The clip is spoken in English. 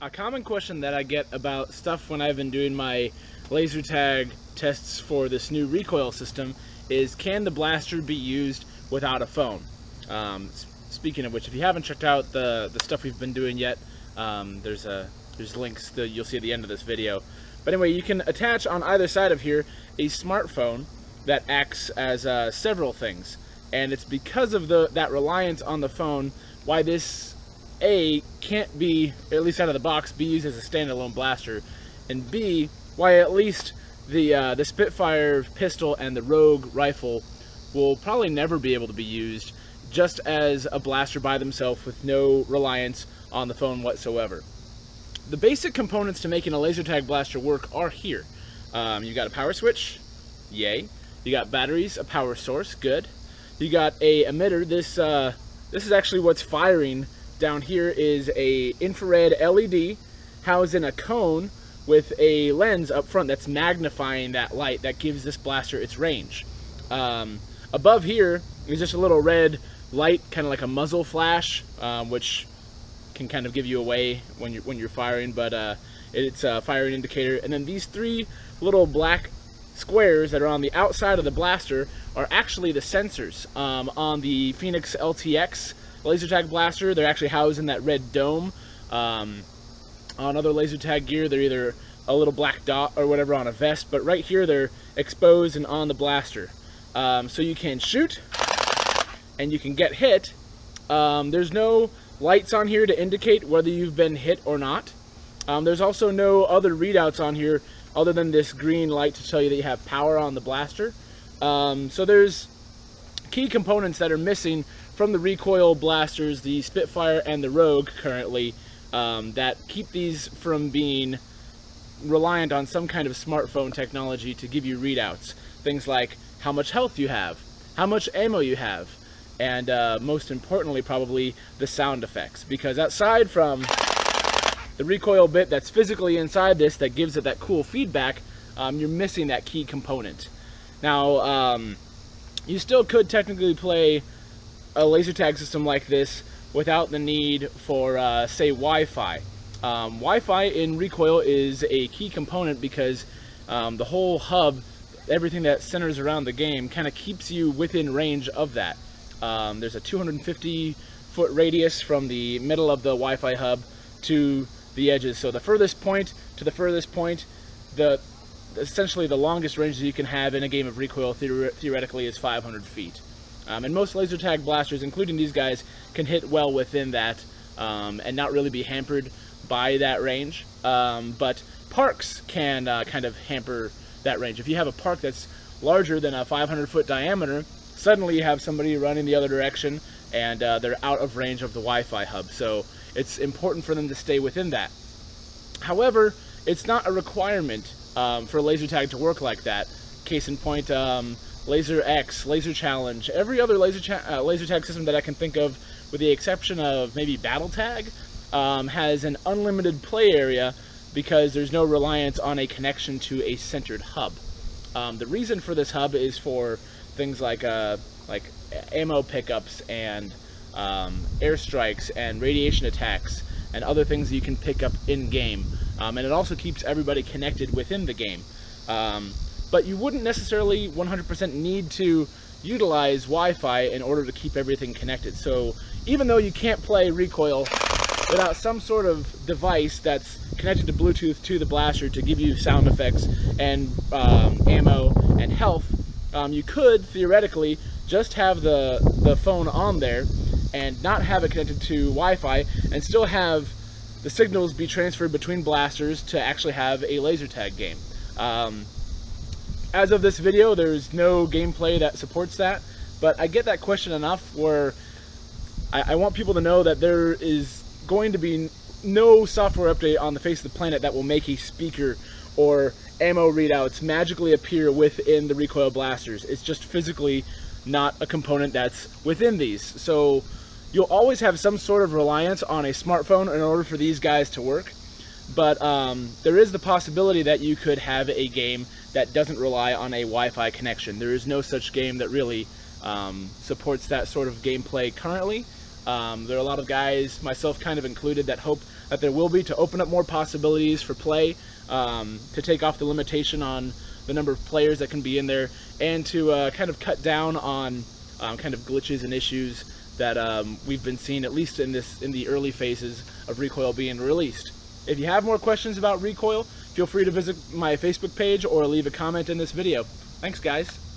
A common question that I get about stuff when I've been doing my laser tag tests for this new recoil system is, can the blaster be used without a phone? Speaking of which, if you haven't checked out the stuff we've been doing yet, there's links that you'll see at the end of this video. But anyway, you can attach on either side of here a smartphone that acts as several things, and it's because of that reliance on the phone why this can't be, at least out of the box, be used as a standalone blaster, and B, why at least the Spitfire pistol and the Rogue rifle will probably never be able to be used just as a blaster by themselves with no reliance on the phone whatsoever. The basic components to making a laser tag blaster work are here. You've got a power switch, yay. You got batteries, a power source, good. You got a emitter. This is actually what's firing. Down here is a infrared LED housed in a cone with a lens up front that's magnifying that light that gives this blaster its range. Above here is just a little red light, kind of like a muzzle flash, which can kind of give you away when you're firing, but it's a firing indicator. And then these three little black squares that are on the outside of the blaster are actually the sensors. On the Phoenix LTX laser tag blaster, they're actually housed in that red dome. On other laser tag gear, they're either a little black dot or whatever on a vest, but right here they're exposed and on the blaster. So you can shoot and you can get hit. There's no lights on here to indicate whether you've been hit or not. There's also no other readouts on here other than this green light to tell you that you have power on the blaster. So there's key components that are missing from the recoil blasters, the Spitfire and the Rogue currently, that keep these from being reliant on some kind of smartphone technology to give you readouts. Things like how much health you have, how much ammo you have, and most importantly probably the sound effects, because outside from the recoil bit that's physically inside this that gives it that cool feedback, you're missing that key component. Now, you still could technically play a laser tag system like this without the need for, say, Wi-Fi. Wi-Fi in recoil is a key component because the whole hub, everything that centers around the game, kind of keeps you within range of that. There's a 250-foot radius from the middle of the Wi-Fi hub to the edges. So the furthest point to the furthest point, essentially the longest range that you can have in a game of recoil theoretically is 500 feet. And most laser tag blasters, including these guys, can hit well within that and not really be hampered by that range. But parks can kind of hamper that range. If you have a park that's larger than a 500-foot diameter, suddenly you have somebody running the other direction and they're out of range of the Wi-Fi hub. So it's important for them to stay within that. However, it's not a requirement for laser tag to work like that. Case in point, Laser X, Laser Challenge, every other laser tag system that I can think of, with the exception of maybe Battle Tag, has an unlimited play area because there's no reliance on a connection to a centered hub. The reason for this hub is for things like ammo pickups and airstrikes and radiation attacks and other things that you can pick up in-game. And it also keeps everybody connected within the game. But you wouldn't necessarily 100% need to utilize Wi-Fi in order to keep everything connected. So even though you can't play recoil without some sort of device that's connected to Bluetooth to the blaster to give you sound effects and ammo and health, you could theoretically just have the phone on there and not have it connected to Wi-Fi and still have the signals be transferred between blasters to actually have a laser tag game. As of this video, there's no gameplay that supports that, but I get that question enough where I want people to know that there is going to be no software update on the face of the planet that will make a speaker or ammo readouts magically appear within the recoil blasters. It's just physically not a component that's within these. So you'll always have some sort of reliance on a smartphone in order for these guys to work. But there is the possibility that you could have a game that doesn't rely on a Wi-Fi connection. There is no such game that really supports that sort of gameplay currently. There are a lot of guys, myself kind of included, that hope that there will be to open up more possibilities for play, to take off the limitation on the number of players that can be in there, and to kind of cut down on kind of glitches and issues that we've been seeing, at least in the early phases of Recoil being released. If you have more questions about Recoil, feel free to visit my Facebook page or leave a comment in this video. Thanks, guys.